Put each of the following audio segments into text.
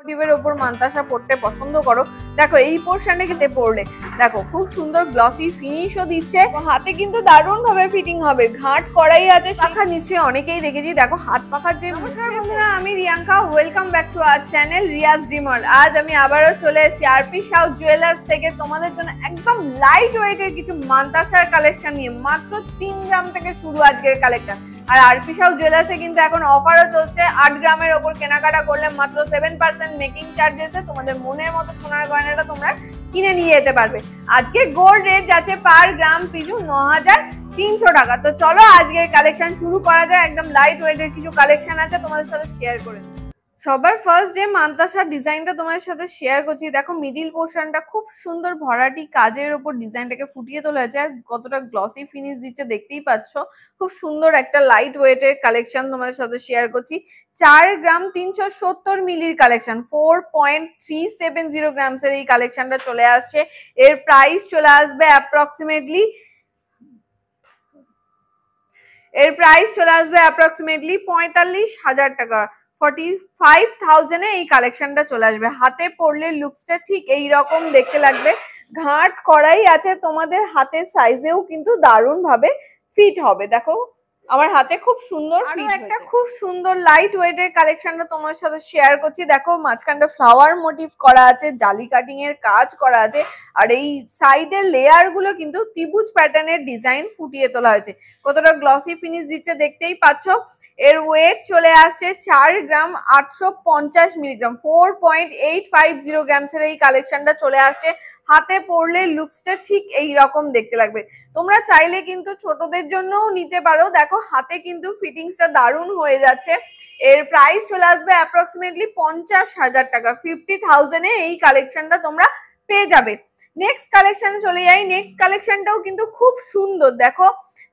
মোটিভের ওপর মান্তাসা পড়তে পছন্দ করো, দেখো এই পোর্শনে কিন্তু পড়লে দেখো খুব সুন্দর গ্লসি ফিনিশও দিচ্ছে, হাতে কিন্তু দারুণ ভাবে ফিটিং হবে। ঘাট করাই আছে, পাখা নিশ্চয়ই অনেকেই দেখেছি, দেখো হাত পাখার যে। নমস্কার বন্ধুরা, আমি Riyanka, welcome back to our channel রিয়াজ ডিমার। আজ আমি আবারও চলে এসেছি আরপি সাউ জুয়েলার্স থেকে তোমাদের জন্য একদম লাইট ওয়েটের কিছু মান্তাসার কালেকশন নিয়ে। মাত্র 3 গ্রাম থেকে শুরু আজকের কালেকশন। আর আরপি সাউ জুয়েলার্সে কিন্তু এখন অফারও চলছে, 8 গ্রামের ওপর কেনাকাটা করলে মাত্র 7% মেকিং চার্জেসে তোমাদের মনের মতো সোনার গয়নাটা তোমরা কিনে নিয়ে যেতে পারবে। আজকে গোল্ড রেট যাচ্ছে পার গ্রাম পিছু 9300 টাকা। তো চলো আজকের কালেকশন শুরু করা যায়। একদম লাইট ওয়েটের কিছু কালেকশন আছে তোমাদের সাথে শেয়ার করে। সবার ফার্স্ট যে মান্তাসার ডিজাইনটা তোমাদের সাথে শেয়ার করছি, দেখো মিডিল পোর্শনটা খুব সুন্দর ভরাটি কাজের উপর ডিজাইনটাকে ফুটিয়ে তোলা হয়েছে, আর কতটা গ্লসি ফিনিশ দিচ্ছে দেখতেই পাচ্ছ। খুব সুন্দর একটা লাইট ওয়েটের কালেকশন তোমাদের সাথে শেয়ার করছি। 4 গ্রাম 370 মিলির কালেকশন, 4.370 গ্রামসের এই কালেকশনটা চলে আসছে। এর প্রাইস চলে আসবে অ্যাপ্রক্সিমেটলি 45,000 টাকা। 45,000 এই কালেকশনটা চলে আসবে। হাতে পরলে লুকসটা ঠিক এই রকম দেখতে লাগবে। ঘাট করাই আছে, তোমাদের হাতের সাইজেও কিন্তু দারুণ ভাবে ফিট হবে। দেখো আমার হাতে খুব সুন্দর। আরো একটা খুব সুন্দর লাইট ওয়েটের কালেকশনটা তোমার সাথে শেয়ার করছি। দেখো মাঝখানটা ফ্লাওয়ার মোটিভ করা আছে, জালি কাটিং এর কাজ করা আছে, আর এই সাইডের লেয়ার গুলো কিন্তু ত্রিভুজ প্যাটার্নের ডিজাইন ফুটিয়ে তোলা হয়েছে। কতটা গ্লসি ফিনিশ দিচ্ছে দেখতেই পাচ্ছ। এর ওয়েট চলে আসছে 4 গ্রাম 850 মিলিগ্রাম, 4.850 গ্রামসের এই কালেকশনটা চলে আসছে। হাতে পরলে লুকসটা ঠিক এই রকম দেখতে লাগবে। তোমরা চাইলে কিন্তু ছোটদের জন্যও নিতে পারো, দেখো হাতে কিন্তু ফিটিংসটা দারুণ হয়ে যাচ্ছে। এর প্রাইস চলে আসবে অ্যাপ্রক্সিমেটলি 50,000 টাকা। 50,000 এ এই কালেকশনটা তোমরা পেয়ে যাবে। নেক্সট কালেকশনে চলে যাই। নেক্সট কালেকশনটাও কিন্তু খুব সুন্দর, দেখো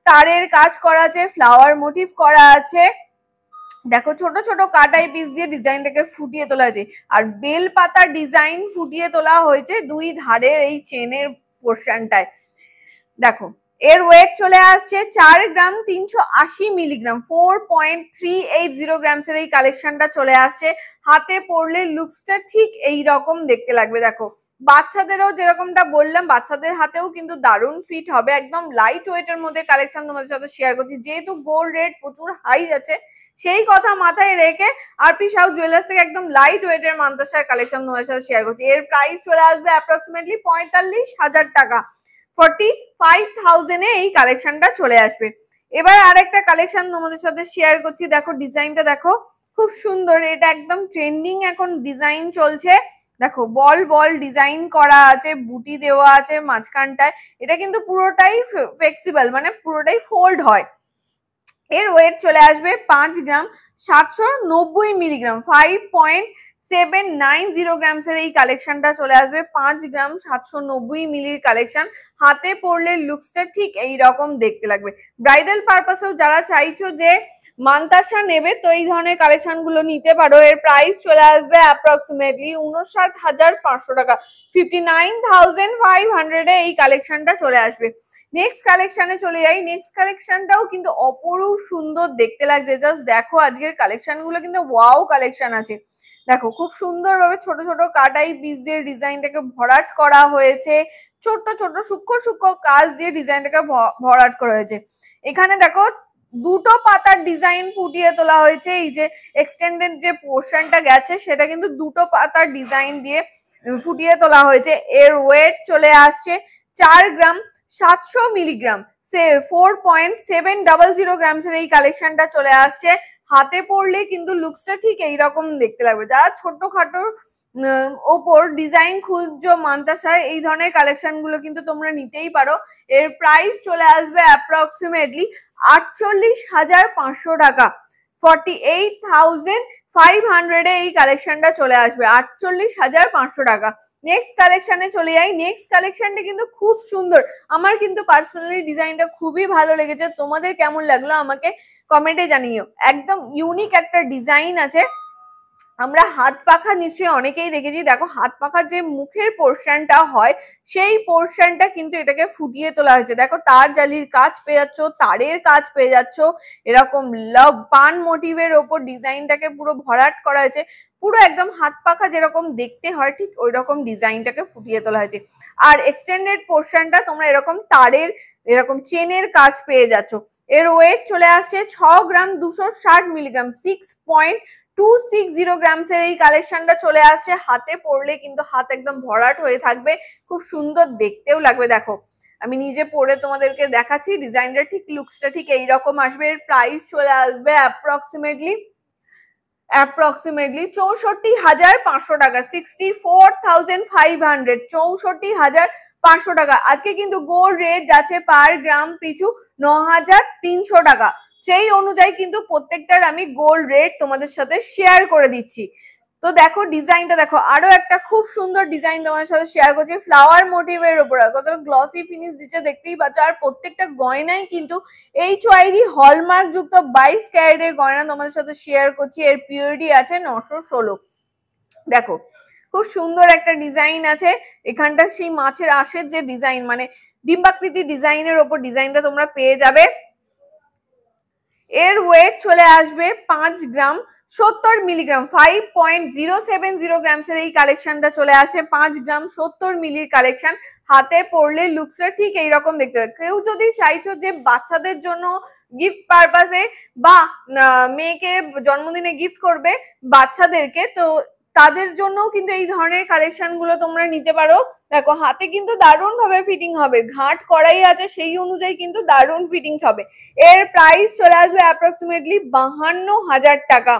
তারের কাজ করা আছে, ফ্লাওয়ার মোটিভ করা আছে, দেখো ছোট ছোট কাটাই পিস দিয়ে ডিজাইনটাকে ফুটিয়ে তোলা হয়েছে, আর বেল পাতা ডিজাইন ফুটিয়ে তোলা হয়েছে দুই ধারের এই চেনের পোর্শনটায়। দেখো এর ওয়েট চলে আসছে 4 গ্রাম 380 মিলিগ্রাম, 4.380 গ্রামসের এই কালেকশনটা চলে আসছে। হাতে পরলে লুকসটা ঠিক এই রকম দেখতে লাগবে। দেখো বাচ্চাদেরও যেরকমটা বললাম, বাচ্চাদের হাতেও কিন্তু দারুণ ফিট হবে। একদম লাইট ওয়েটের মধ্যে কালেকশন তোমাদের সাথে শেয়ার করছি। যেহেতু গোল্ড রেট প্রচুর হাই আছে, সেই কথা মাথায় রেখে আরপি সাউ জুয়েলার্স থেকে একদম লাইট ওয়েটের মান্তাসার কালেকশন তোমাদের সাথে শেয়ার করছি। এর প্রাইস চলে আসবে অ্যাপ্রক্সিমেটলি 45,000 টাকা। 45,000 এ এই কালেকশনটা চলে আসবে। এবার আরেকটা কালেকশন তোমাদের সাথে শেয়ার করছি। দেখো ডিজাইনটা দেখো খুব সুন্দর, এটা একদম ট্রেন্ডিং এখন ডিজাইন চলছে। দেখো বল বল ডিজাইন করা আছে, বুটি দেওয়া আছে মাঝখানটায়। এটা কিন্তু পুরোটাই ফ্লেক্সিবল, মানে পুরোটাই ফোল্ড হয়। এর ওয়েট চলে আসবে 5 গ্রাম 790 মিলিগ্রাম, 5.790 গ্রামসের এই কালেকশনটা চলে আসবে। 5 গ্রাম 790 মিলির কালেকশন। হাতে পরলে লুকসটা ঠিক এই রকম দেখতে লাগবে। ব্রাইডাল পারপাসেও যারা চাইছো যে মান্তাসা নেবে, তো এই ধরনের কালেকশন গুলো নিতে পারো। এর প্রাইস চলে আসবে অ্যাপ্রক্সিমেটলি 59,500 টাকা। 59,500 এ এই কালেকশনটা চলে আসবে। নেক্সট কালেকশনে চলে যাই। নেক্সট কালেকশনটাও কিন্তু অপরূপ সুন্দর দেখতে লাগছে। জাস্ট দেখো আজকের কালেকশন গুলো কিন্তু ওয়াও কালেকশন আছে। দেখো খুব সুন্দর ভাবে ছোট ছোট কাটাই পিস দিয়ে ডিজাইনটাকে ভরাট করা হয়েছে, ছোট ছোট সূক্ষ্ম সূক্ষ্ম কাজ দিয়ে ডিজাইনটাকে ভরাট করা হয়েছে। এখানে দেখো দুটো পাতার ডিজাইন ফুটিয়ে তোলা হয়েছে। এই যে এক্সটেন্ডেড যে পোর্শনটা গেছে সেটা কিন্তু দুটো পাতার ডিজাইন দিয়ে ফুটিয়ে তোলা হয়েছে। এর ওয়েট চলে আসছে 4 গ্রাম 700 মিলিগ্রাম, 4.700 গ্রামসের এই কালেকশনটা চলে আসছে। হাতে পরলে কিন্তু লুকসটা ঠিক এইরকম দেখতে লাগবে। যারা ছোটখাটো ওপর ডিজাইন খুঁজছো মান্তাসায়, এই ধরনের কালেকশন গুলো কিন্তু তোমরা নিতেই পারো। এর প্রাইস চলে আসবে অ্যাপ্রক্সিমেটলি 48,500 টাকা। 48,500 এ এই কালেকশনটা চলে আসবে, 48,500 টাকা। নেক্সট কালেকশনে চলে যাই। নেক্সট কালেকশনটা কিন্তু খুব সুন্দর, আমার কিন্তু পার্সোনালি ডিজাইনটা খুবই ভালো লেগেছে। তোমাদের কেমন লাগলো আমাকে কমেন্টে জানিও। একদম ইউনিক একটা ডিজাইন আছে, আমরা হাত পাখা নিশ্চয়ই অনেকেই দেখেছি, দেখো হাত পাখার যে মুখের পোর্শনটা হয় সেই পোর্শনটা কিন্তু এটাকে ফুটিয়ে তোলা হয়েছে। দেখো তার জালির কাজ পেয়ে যাচ্ছ, তারের কাজ পেয়ে যাচ্ছ, এরকম লাভ পান মোটিভের ওপর ডিজাইনটাকে পুরো ভরাট করা হয়েছে। পুরো একদম হাত পাখা যেরকম দেখতে হয় ঠিক ওই রকম ডিজাইনটাকে ফুটিয়ে তোলা হয়েছে। আর এক্সটেন্ডেড পোর্শনটা তোমরা এরকম তারের এরকম চেনের কাজ পেয়ে যাচ্ছ। এর ওয়েট চলে আসছে 6 গ্রাম 260 মিলিগ্রাম, 6.260 গ্রামসের এই কালেকশনটা চলে আসছে। হাতে পরলে কিন্তু হাত একদম ভরাট হয়ে থাকবে, খুব সুন্দর দেখতেও লাগবে। দেখো আমি নিজে পরে তোমাদেরকে দেখাচ্ছি, ডিজাইনটা ঠিক লুকসটা ঠিক এইরকম আসবে। এর প্রাইস চলে আসবে অ্যাপ্রক্সিমেটলি 64,500 টাকা, 64,500, 64,500 টাকা। আজকে কিন্তু গোল্ড রেট যাচ্ছে পার গ্রাম পিছু 9,300 টাকা। সেই অনুযায়ী কিন্তু প্রত্যেকটার আমি গোল্ড রেট তোমাদের সাথে শেয়ার করে দিচ্ছি। তো দেখো ডিজাইনটা দেখো, আরো একটা খুব সুন্দর ডিজাইন তোমাদের সাথে শেয়ার করছি ফ্লাওয়ার মোটিভের উপর। কতটা গ্লসি ফিনিশ দিচ্ছে দেখতেই পাচ্ছ। আর প্রত্যেকটা গয়নাই কিন্তু HYD হলমার্ক যুক্ত 22 ক্যারেটের গয়না তোমাদের সাথে শেয়ার করছি। এর পিওরিটি আছে 916। দেখো খুব সুন্দর একটা ডিজাইন আছে এখানটা, সেই মাছের আঁশের যে ডিজাইন মানে ডিম্বাকৃতি ডিজাইনের ওপর ডিজাইনটা তোমরা পেয়ে যাবে। এর ওয়েট চলে আসবে 5 গ্রাম 70 মিলিগ্রাম, 5.070 গ্রামসের এই কালেকশনটা চলে আসে। 5 গ্রাম 70 মিলির কালেকশন। হাতে পরলে লুকসটা ঠিক এইরকম দেখতে হবে। কেউ যদি চাইছো যে বাচ্চাদের জন্য গিফট পারপাসে বা মেয়েকে জন্মদিনে গিফট করবে বাচ্চাদেরকে, তো তাদের জন্যও কিন্তু এই ধরনের কালেকশন গুলো তোমরা নিতে পারো। দেখো হাতে কিন্তু দারুণ ভাবে ফিটিং হবে, ঘাট করাই আছে সেই অনুযায়ী কিন্তু দারুণ ফিটিংস হবে। এর প্রাইস চলে আসবে অ্যাপ্রক্সিমেটলি 52,000 টাকা,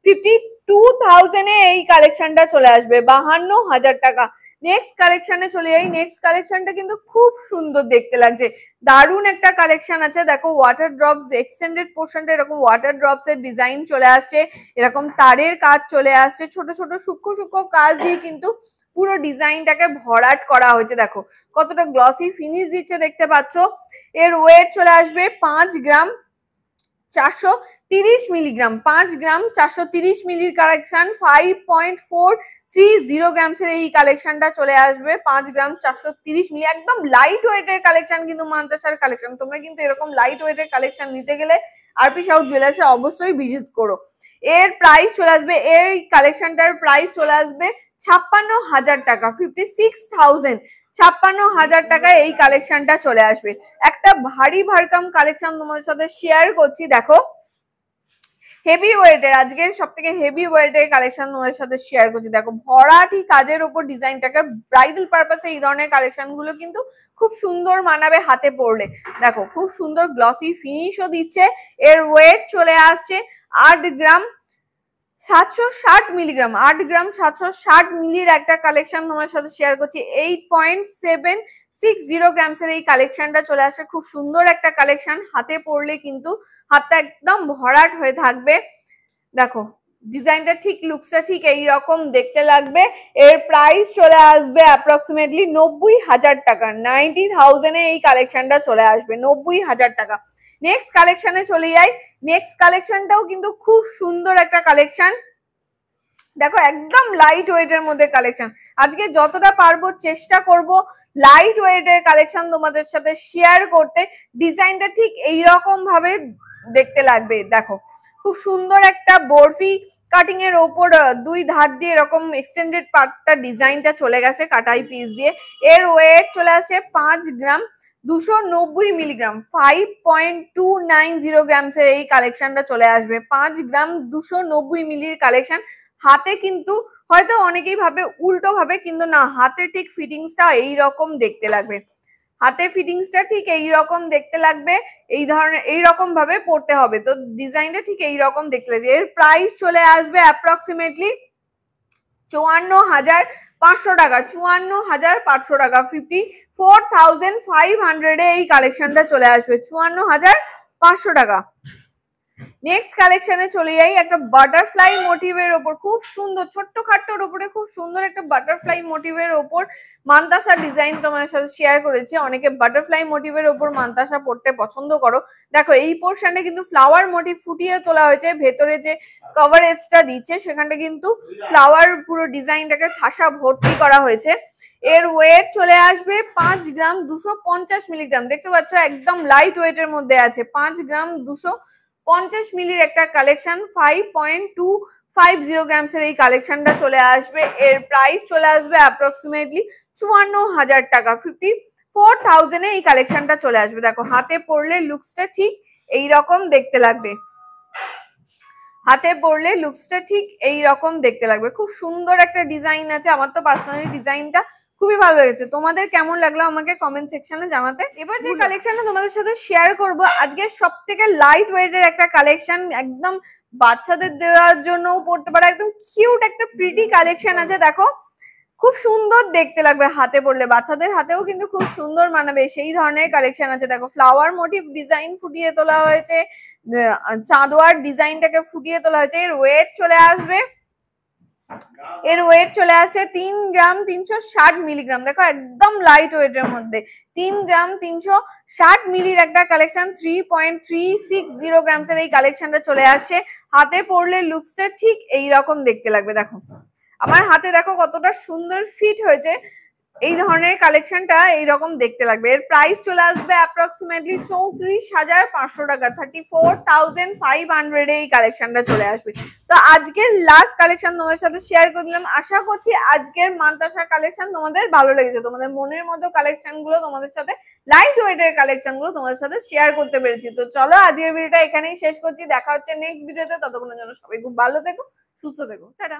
52,000 এ এই কালেকশনটা চলে আসবে, 52,000 টাকা। নেক্সট কালেকশনে চলে যাই। নেক্সট কালেকশনটা কিন্তু খুব সুন্দর দেখতে লাগছে, দারুণ একটা কালেকশন আছে। দেখো ওয়াটার ড্রপস এক্সটেন্ডেড পোর্শনটা এরকম ওয়াটার ড্রপস এর ডিজাইন চলে আসছে, এরকম তারের কাজ চলে আসছে, ছোট ছোট সূক্ষ্ম সূক্ষ্ম কাজ দিয়ে কিন্তু পুরো ডিজাইনটাকে ভরাট করা হয়েছে। দেখো কতটা গ্লসি ফিনিশ দিচ্ছে দেখতে পাচ্ছ। এর ওয়েট চলে আসবে 5 গ্রাম 430 মিলিগ্রাম, 5 গ্রাম 430 মিলির কালেকশন, 5.430 গ্রামসের এই কালেকশনটা চলে আসবে। 5 গ্রাম 430 মিলি, একদম লাইট ওয়েটের কালেকশন কিন্তু মান্তাসার কালেকশন। তোমরা কিন্তু এরকম লাইট ওয়েটের কালেকশন নিতে গেলে আরপি সাউথ জুয়েলার্সে অবশ্যই ভিজিট করো। এর প্রাইস চলে আসবে, এই কালেকশনটার প্রাইস চলে আসবে 56,000 টাকা, 56,000, 56,000 টাকায় এই কালেকশনটা চলে আসবে। একটা ভারী ভারকাম কালেকশন তোমাদের সাথে শেয়ার করছি। দেখো হেভি ওয়েটের, আজকের সব থেকে হেভি ওয়েটের কালেকশন তোমাদের সাথে শেয়ার করছি। দেখো ভরাটি কাজের উপর ডিজাইনটাকে ব্রাইডাল পারপাসে এই ধরনের কালেকশন গুলো কিন্তু খুব সুন্দর মানাবে হাতে পরলে। দেখো খুব সুন্দর গ্লসি ফিনিশও দিচ্ছে। এর ওয়েট চলে আসছে 8 গ্রাম 760 মিলিগ্রাম, 8 গ্রাম 760 মিলির একটা কালেকশন তোমার সাথে শেয়ার করছি। 8.760 গ্রামসের এই কালেকশনটা চলে আসে। খুব সুন্দর একটা কালেকশন, হাতে পরলে কিন্তু হাতটা একদম ভরাট হয়ে থাকবে। দেখো ডিজাইনটা ঠিক লুকসটা ঠিক এইরকম দেখতে লাগবে। এর প্রাইস চলে আসবে অ্যাপ্রক্সিমেটলি 90,000 টাকা, 90,000 এ এই কালেকশনটা চলে আসবে, 90,000 টাকা। নেক্সট কালেকশনে চলে যাই। নেক্সট কালেকশনটাও কিন্তু খুব সুন্দর একটা কালেকশন। দেখো একদম লাইট ওয়েটের মধ্যে কালেকশন, আজকে যতটা পারবো চেষ্টা করব লাইট ওয়েটের কালেকশন তোমাদের সাথে শেয়ার করতে। ডিজাইনটা ঠিক এইরকম ভাবে দেখতে লাগবে। দেখো খুব সুন্দর একটা বরফি কাটিং এর ওপর দুই ধার দিয়ে এরকম এক্সটেন্ডেড পার্টটা ডিজাইনটা চলে গেছে কাটাই পিস দিয়ে। এর ওয়েট চলে আসছে 5 গ্রাম 290 মিলিগ্রাম, 5.290 গ্রামসের এই কালেকশনটা চলে আসবে। 5 গ্রাম 290 মিলির কালেকশন। হাতে কিন্তু হয়তো অনেকেই ভাবে উল্টো ভাবে, কিন্তু না, হাতে ঠিক ফিটিংসটা এইরকম দেখতে লাগবে, হাতে ফিটিংসটা ঠিক এইরকম দেখতে লাগবে, এই ধরনের এইরকম ভাবে পড়তে হবে। তো ডিজাইনটা ঠিক এইরকম দেখতে লাগবে। এর প্রাইস চলে আসবে অ্যাপ্রক্সিমেটলি 54,500 টাকা, 54,500 টাকা, 54,500 এ এই কালেকশনটা চলে আসবে, 54,500 টাকা। নেক্সট কালেকশনে চলে যাই একটা বাটারফ্লাই মোটিভের ওপর, খুব সুন্দর ছোট্ট খাট্টোর উপরে খুব সুন্দর একটা বাটারফ্লাই মোটিভের ওপর মান্তাসা ডিজাইন তোমার সাথে শেয়ার করেছি। অনেকে বাটারফ্লাই মোটিভের ওপর মান্তাসা পড়তে পছন্দ করো। দেখো এই পোর্শনে কিন্তু ফ্লাওয়ার মোটিভ ফুটিয়ে তোলা হয়েছে, ভেতরে যে কভারেজটা দিচ্ছে সেখানটা কিন্তু ফ্লাওয়ার পুরো ডিজাইনটাকে ঠাসা ভর্তি করা হয়েছে। এর ওয়েট চলে আসবে 5 গ্রাম 250 মিলিগ্রাম। দেখতে পাচ্ছ একদম লাইট ওয়েটের মধ্যে আছে, 5 গ্রাম 250 মিলির একটা কালেকশন, 5.250 গ্রামস এর এই কালেকশনটা চলে আসবে। এর প্রাইস চলে আসবে অ্যাপ্রক্সিমেটলি 54,000 টাকা, 54,000 এ এই কালেকশনটা চলে আসবে। দেখো হাতে পরলে লুকসটা ঠিক এইরকম দেখতে লাগবে, হাতে পরলে লুকসটা ঠিক এইরকম দেখতে লাগবে। খুব সুন্দর একটা ডিজাইন আছে, আমার তো পার্সোনালি ডিজাইনটা খুবই ভালো লেগেছে। তোমাদের কেমন লাগলো আমাকে কমেন্ট সেকশনে জানাতে। এবার যে কালেকশনটা তোমাদের সাথে শেয়ার করব আজকে সব থেকে লাইট ওয়েটের একটা কালেকশন, একদম বাচ্চাদের দেওয়ার জন্যও পড়তে পারে, একদম কিউট একটা প্রিটি কালেকশন আছে। দেখো খুব সুন্দর দেখতে লাগবে হাতে পরলে, বাচ্চাদের হাতেও কিন্তু খুব সুন্দর মানাবে সেই ধরনের কালেকশন আছে। দেখো ফ্লাওয়ার মোটিভ ডিজাইন ফুটিয়ে তোলা হয়েছে, চাঁদোয়ার ডিজাইনটাকে ফুটিয়ে তোলা হয়েছে। এর ওয়েট চলে আসে 3 গ্রাম 360 মিলিগ্রাম। দেখো একদম লাইট ওয়েটের মধ্যে 3 গ্রাম 360 মিলির একটা কালেকশন, 3.360 গ্রামস এর এই কালেকশনটা চলে আসছে। হাতে পরলে লুকসটা ঠিক এইরকম দেখতে লাগবে। দেখো আমার হাতে দেখো কতটা সুন্দর ফিট হয়েছে, এই ধরনের কালেকশনটা এইরকম দেখতে লাগবে। এর প্রাইস চলে আসবে অ্যাপ্রক্সিমেটলি 34,500 টাকা, 34,500 এই কালেকশনটা চলে আসবে। তো আজকের লাস্ট কালেকশন তোমাদের সাথে শেয়ার করে দিলাম। আশা করছি আজকের মান্তাসা কালেকশন তোমাদের ভালো লেগেছে, তোমাদের মনের মতো কালেকশন গুলো তোমাদের সাথে, লাইট ওয়েটের কালেকশন গুলো তোমাদের সাথে শেয়ার করতে পেরেছি। তো চলো আজকের ভিডিওটা এখানেই শেষ করছি, দেখা হচ্ছে নেক্সট ভিডিওতে। ততক্ষণের জন্য সবাই খুব ভালো থেকো, সুস্থ থেকো, টাটা।